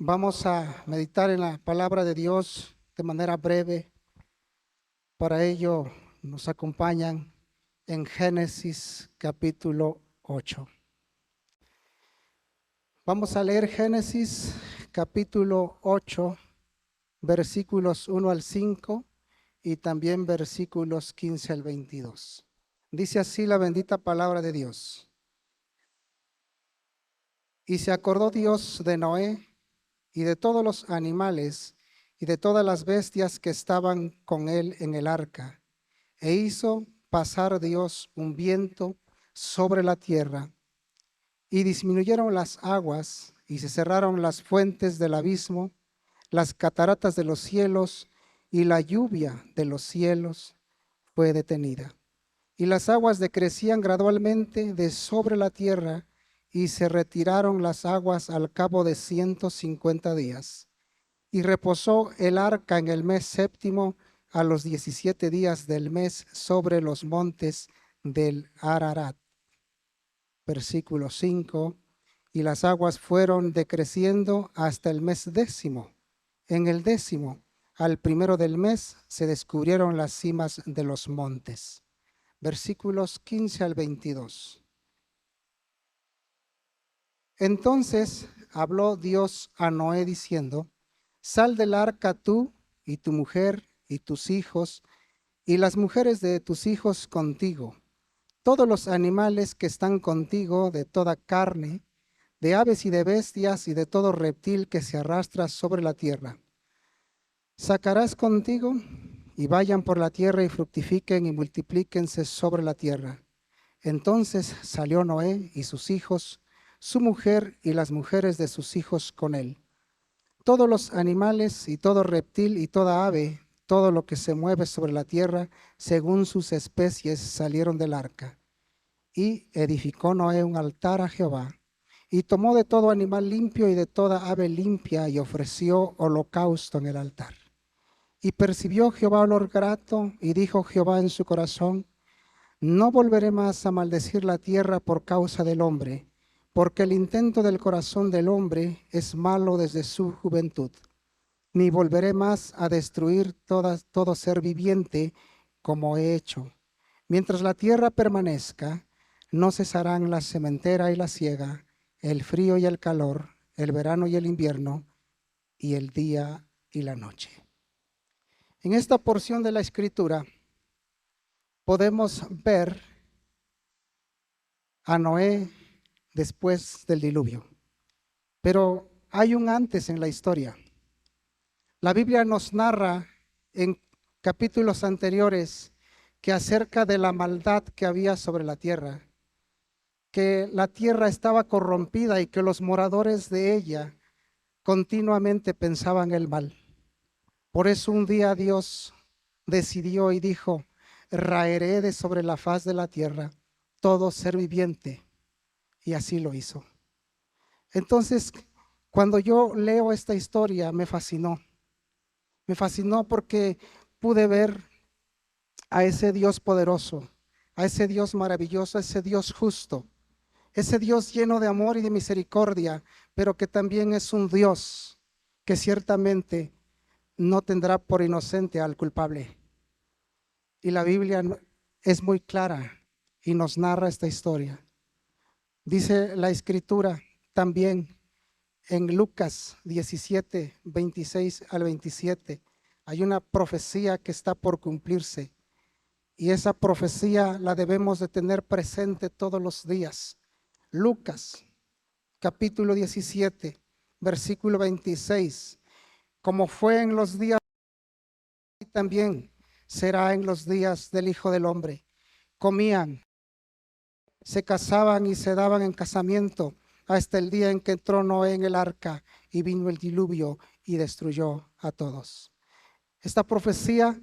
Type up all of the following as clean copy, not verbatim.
Vamos a meditar en la palabra de Dios de manera breve. Para ello nos acompañan en Génesis capítulo 8. Vamos a leer Génesis capítulo 8, versículos 1 al 5 y también versículos 15 al 22. Dice así la bendita palabra de Dios. Y se acordó Dios de Noé y de todos los animales y de todas las bestias que estaban con él en el arca, e hizo pasar Dios un viento sobre la tierra, y disminuyeron las aguas, y se cerraron las fuentes del abismo, las cataratas de los cielos, y la lluvia de los cielos fue detenida. Y las aguas decrecían gradualmente de sobre la tierra, y se retiraron las aguas al cabo de 150 días. Y reposó el arca en el mes séptimo, a los 17 días del mes, sobre los montes del Ararat. Versículo 5. Y las aguas fueron decreciendo hasta el mes décimo. En el décimo, al primero del mes, se descubrieron las cimas de los montes. Versículos 15 al 22. Entonces habló Dios a Noé diciendo: Sal del arca tú y tu mujer y tus hijos y las mujeres de tus hijos contigo, todos los animales que están contigo, de toda carne, de aves y de bestias y de todo reptil que se arrastra sobre la tierra. Sacarás contigo y vayan por la tierra y fructifiquen y multiplíquense sobre la tierra. Entonces salió Noé y sus hijos, su mujer y las mujeres de sus hijos con él. Todos los animales y todo reptil y toda ave, todo lo que se mueve sobre la tierra, según sus especies, salieron del arca. Y edificó Noé un altar a Jehová, y tomó de todo animal limpio y de toda ave limpia, y ofreció holocausto en el altar. Y percibió Jehová olor grato, y dijo Jehová en su corazón: No volveré más a maldecir la tierra por causa del hombre, porque el intento del corazón del hombre es malo desde su juventud. Ni volveré más a destruir todo ser viviente como he hecho. Mientras la tierra permanezca, no cesarán la sementera y la siega, el frío y el calor, el verano y el invierno, y el día y la noche. En esta porción de la Escritura podemos ver a Noé después del diluvio. Pero hay un antes en la historia. La Biblia nos narra en capítulos anteriores que acerca de la maldad que había sobre la tierra, que la tierra estaba corrompida y que los moradores de ella continuamente pensaban el mal. Por eso un día Dios decidió y dijo: raeré de sobre la faz de la tierra todo ser viviente. Y así lo hizo. Entonces, cuando yo leo esta historia, me fascinó. Me fascinó porque pude ver a ese Dios poderoso, a ese Dios maravilloso, a ese Dios justo, ese Dios lleno de amor y de misericordia, pero que también es un Dios que ciertamente no tendrá por inocente al culpable. Y la Biblia es muy clara y nos narra esta historia. Dice la Escritura también en Lucas 17, 26 al 27, hay una profecía que está por cumplirse, y esa profecía la debemos de tener presente todos los días. Lucas capítulo 17, versículo 26, como fue en los días, también será en los días del Hijo del Hombre. Comían, se casaban y se daban en casamiento hasta el día en que entró Noé en el arca y vino el diluvio y destruyó a todos. Esta profecía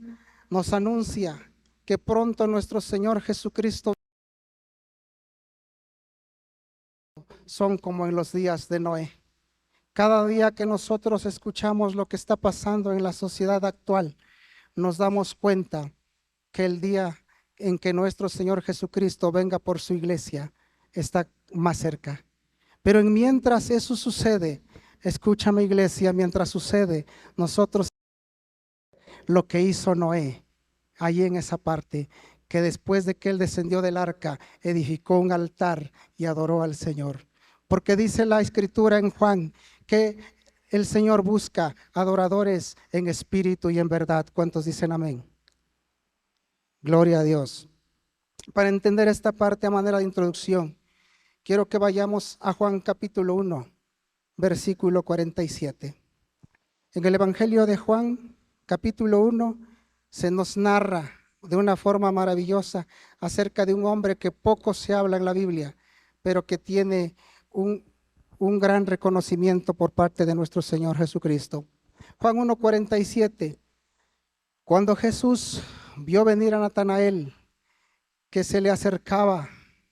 nos anuncia que pronto nuestro Señor Jesucristo son como en los días de Noé. Cada día que nosotros escuchamos lo que está pasando en la sociedad actual, nos damos cuenta que el día en que nuestro Señor Jesucristo venga por su iglesia está más cerca. Pero mientras eso sucede, Escúchame, iglesia, mientras sucede, nosotros lo que hizo Noé, allí en esa parte, que después de que él descendió del arca, edificó un altar y adoró al Señor. Porque dice la escritura en Juan que el Señor busca adoradores en espíritu y en verdad. ¿Cuántos dicen amén? Gloria a Dios. Para entender esta parte a manera de introducción, quiero que vayamos a Juan capítulo 1, versículo 47. En el Evangelio de Juan, capítulo 1, se nos narra de una forma maravillosa acerca de un hombre que poco se habla en la Biblia, pero que tiene un gran reconocimiento por parte de nuestro Señor Jesucristo. Juan 1:47, cuando Jesús vio venir a Natanael, que se le acercaba,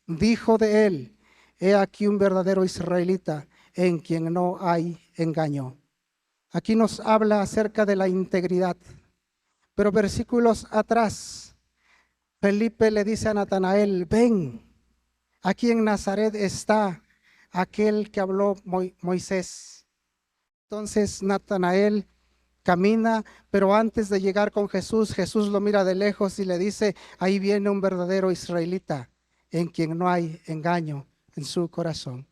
dijo de él: he aquí un verdadero israelita en quien no hay engaño. Aquí nos habla acerca de la integridad, pero versículos atrás, Felipe le dice a Natanael: ven, aquí en Nazaret está aquel que habló Moisés. Entonces Natanael camina, pero antes de llegar con Jesús, Jesús lo mira de lejos y le dice: ahí viene un verdadero israelita en quien no hay engaño en su corazón.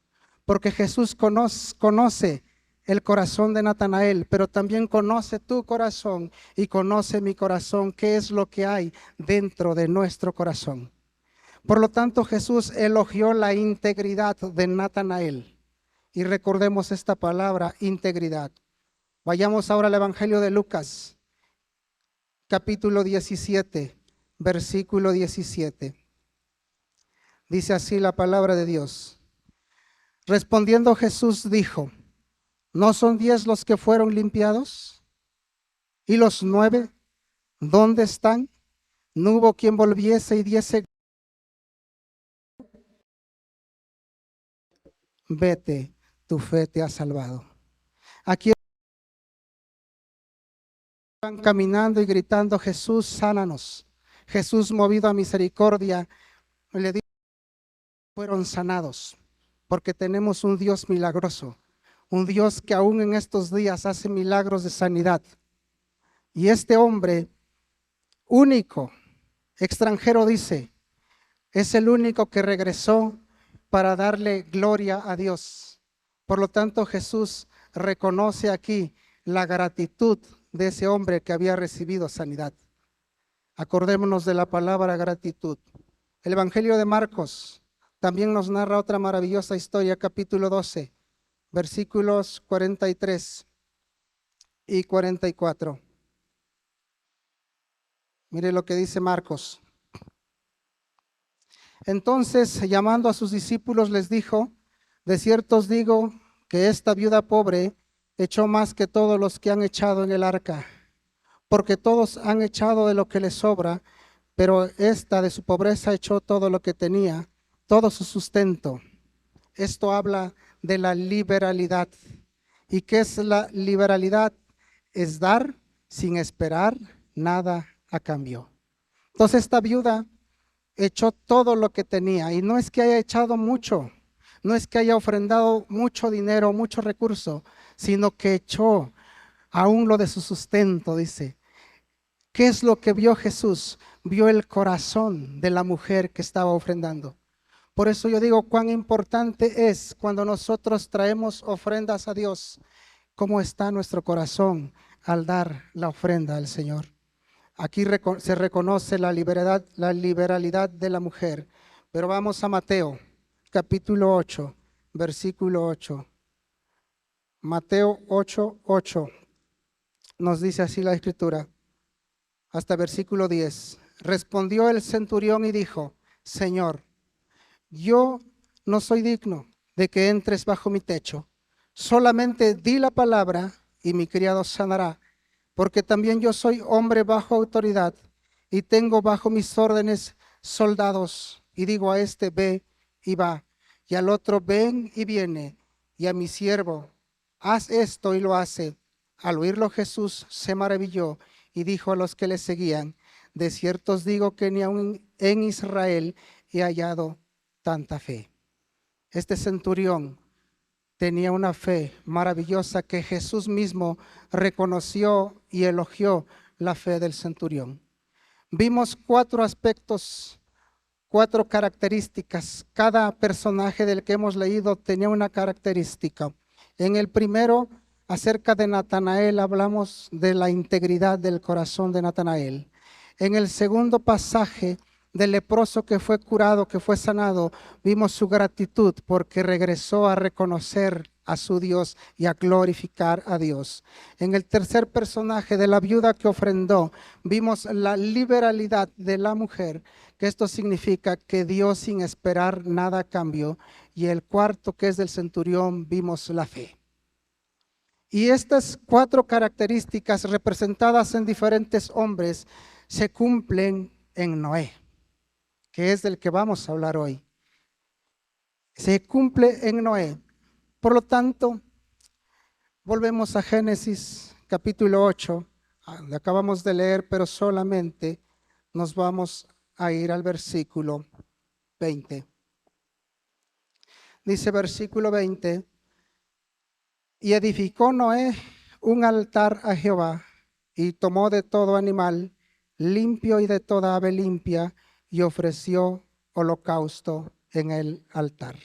Porque Jesús conoce el corazón de Natanael, pero también conoce tu corazón y conoce mi corazón, qué es lo que hay dentro de nuestro corazón. Por lo tanto, Jesús elogió la integridad de Natanael. Y recordemos esta palabra, integridad. Vayamos ahora al Evangelio de Lucas, capítulo 17, versículo 17. Dice así la palabra de Dios. Respondiendo Jesús dijo: ¿no son 10 los que fueron limpiados? ¿Y los 9 dónde están? No hubo quien volviese y diese. Vete, tu fe te ha salvado. Aquí van caminando y gritando: Jesús, sánanos. Jesús, movido a misericordia, le dijo: fueron sanados, porque tenemos un Dios milagroso, un Dios que aún en estos días hace milagros de sanidad. Y este hombre único, extranjero, dice, es el único que regresó para darle gloria a Dios. Por lo tanto, Jesús reconoce aquí la gratitud de ese hombre que había recibido sanidad. Acordémonos de la palabra gratitud. El Evangelio de Marcos también nos narra otra maravillosa historia, capítulo 12, versículos 43 y 44. Mire lo que dice Marcos. Entonces, llamando a sus discípulos, les dijo: de cierto os digo que esta viuda pobre echó más que todos los que han echado en el arca, porque todos han echado de lo que les sobra, pero esta de su pobreza echó todo lo que tenía, todo su sustento. Esto habla de la liberalidad. ¿Y qué es la liberalidad? Es dar sin esperar nada a cambio. Entonces esta viuda echó todo lo que tenía, y no es que haya echado mucho, no es que haya ofrendado mucho dinero, mucho recurso, sino que echó aún lo de su sustento, dice. ¿Qué es lo que vio Jesús? Vio el corazón de la mujer que estaba ofrendando. Por eso yo digo cuán importante es cuando nosotros traemos ofrendas a Dios, cómo está nuestro corazón al dar la ofrenda al Señor. Aquí se reconoce la liberalidad de la mujer. Pero vamos a Mateo, capítulo 8, versículo 8. Mateo 8, 8. Nos dice así la Escritura, hasta versículo 10. Respondió el centurión y dijo: Señor, yo no soy digno de que entres bajo mi techo. Solamente di la palabra y mi criado sanará. Porque también yo soy hombre bajo autoridad y tengo bajo mis órdenes soldados. Y digo a este: ve y va, y al otro: ven y viene, y a mi siervo: haz esto, y lo hace. Al oírlo Jesús se maravilló y dijo a los que le seguían: de cierto os digo que ni aun en Israel he hallado tanta fe. Este centurión tenía una fe maravillosa que Jesús mismo reconoció y elogió la fe del centurión. Vimos 4 aspectos, 4 características. Cada personaje del que hemos leído tenía una característica. En el primero, acerca de Natanael, hablamos de la integridad del corazón de Natanael. En el segundo pasaje, del leproso que fue curado, que fue sanado, vimos su gratitud porque regresó a reconocer a su Dios y a glorificar a Dios. En el tercer personaje, de la viuda que ofrendó, vimos la liberalidad de la mujer, que esto significa que dio sin esperar nada a cambio. Y el cuarto, que es del centurión, vimos la fe. Y estas 4 características representadas en diferentes hombres se cumplen en Noé, que es del que vamos a hablar hoy. Se cumple en Noé. Por lo tanto, volvemos a Génesis capítulo 8, lo acabamos de leer, pero solamente nos vamos a ir al versículo 20. Dice versículo 20, y edificó Noé un altar a Jehová, y tomó de todo animal limpio y de toda ave limpia, y ofreció holocausto en el altar.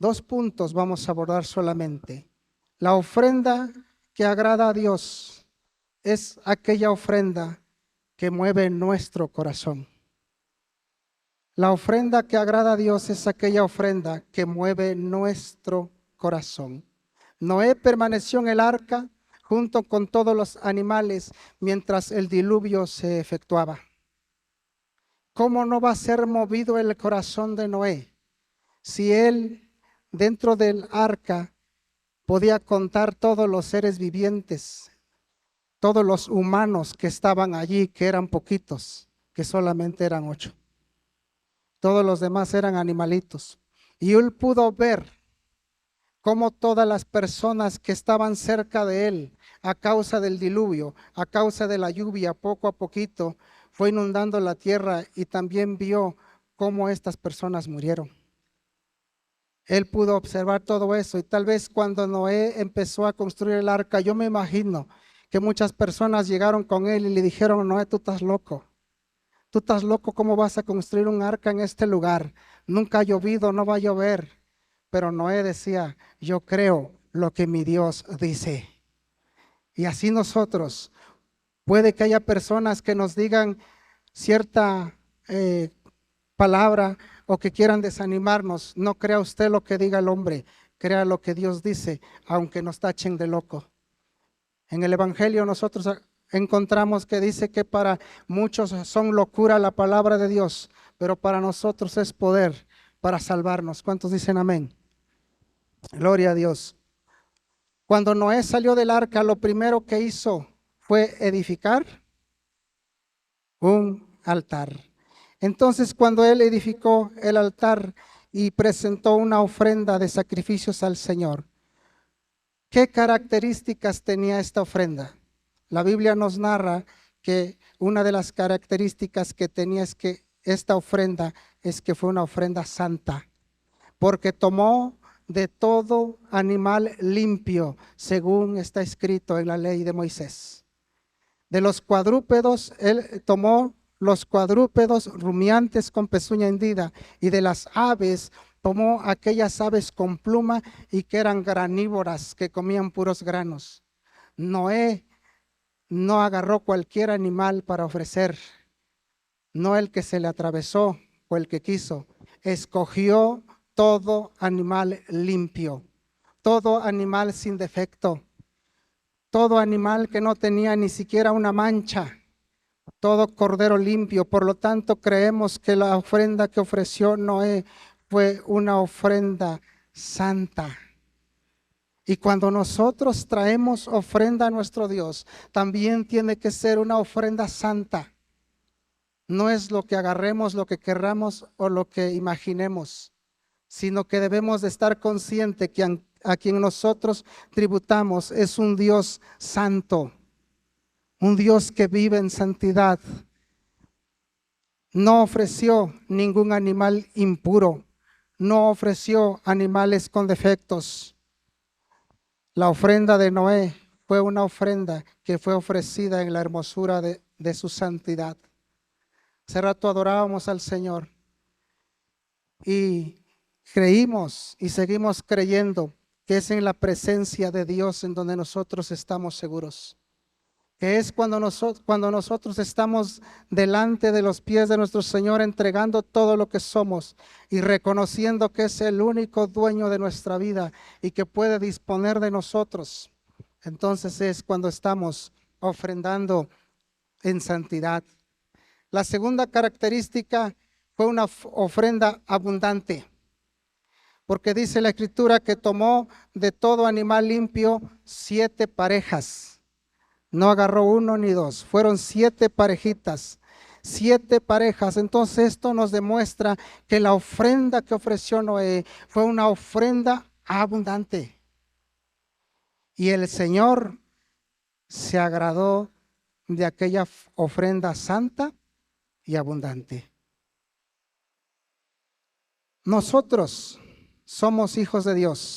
2 puntos vamos a abordar solamente. La ofrenda que agrada a Dios es aquella ofrenda que mueve nuestro corazón. La ofrenda que agrada a Dios es aquella ofrenda que mueve nuestro corazón. Noé permaneció en el arca junto con todos los animales mientras el diluvio se efectuaba. ¿Cómo no va a ser movido el corazón de Noé si él dentro del arca podía contar todos los seres vivientes, todos los humanos que estaban allí, que eran poquitos, que solamente eran 8? Todos los demás eran animalitos. Y él pudo ver cómo todas las personas que estaban cerca de él, a causa del diluvio, a causa de la lluvia, poco a poquito, fue inundando la tierra, y también vio cómo estas personas murieron. Él pudo observar todo eso, y tal vez cuando Noé empezó a construir el arca, yo me imagino que muchas personas llegaron con él y le dijeron: Noé, tú estás loco. Tú estás loco, ¿cómo vas a construir un arca en este lugar? Nunca ha llovido, no va a llover. Pero Noé decía: yo creo lo que mi Dios dice. Y así nosotros, puede que haya personas que nos digan cierta palabra o que quieran desanimarnos. No crea usted lo que diga el hombre, crea lo que Dios dice, aunque nos tachen de loco. En el Evangelio nosotros encontramos que dice que para muchos son locura la palabra de Dios, pero para nosotros es poder para salvarnos. ¿Cuántos dicen amén? Gloria a Dios. Cuando Noé salió del arca, lo primero que hizo fue edificar un altar. Entonces, cuando él edificó el altar y presentó una ofrenda de sacrificios al Señor, ¿qué características tenía esta ofrenda? La Biblia nos narra que una de las características que tenía es que esta ofrenda es que fue una ofrenda santa, porque tomó de todo animal limpio, según está escrito en la ley de Moisés. De los cuadrúpedos, él tomó los cuadrúpedos rumiantes con pezuña hendida, y de las aves tomó aquellas aves con pluma y que eran granívoras, que comían puros granos. Noé no agarró cualquier animal para ofrecer, no el que se le atravesó o el que quiso. Escogió todo animal limpio, todo animal sin defecto, todo animal que no tenía ni siquiera una mancha, todo cordero limpio. Por lo tanto, creemos que la ofrenda que ofreció Noé fue una ofrenda santa. Y cuando nosotros traemos ofrenda a nuestro Dios, también tiene que ser una ofrenda santa. No es lo que agarremos, lo que querramos o lo que imaginemos, sino que debemos de estar conscientes que a quien nosotros tributamos es un Dios santo, un Dios que vive en santidad. No ofreció ningún animal impuro, no ofreció animales con defectos. La ofrenda de Noé fue una ofrenda que fue ofrecida en la hermosura de su santidad. Hace rato adorábamos al Señor y creímos y seguimos creyendo que es en la presencia de Dios en donde nosotros estamos seguros. Que es cuando nosotros estamos delante de los pies de nuestro Señor entregando todo lo que somos y reconociendo que es el único dueño de nuestra vida y que puede disponer de nosotros. Entonces es cuando estamos ofrendando en santidad. La segunda característica fue una ofrenda abundante, porque dice la Escritura que tomó de todo animal limpio 7 parejas. No agarró 1 ni 2, fueron 7 parejitas, 7 parejas. Entonces esto nos demuestra que la ofrenda que ofreció Noé fue una ofrenda abundante. Y el Señor se agradó de aquella ofrenda santa y abundante. Nosotros somos hijos de Dios.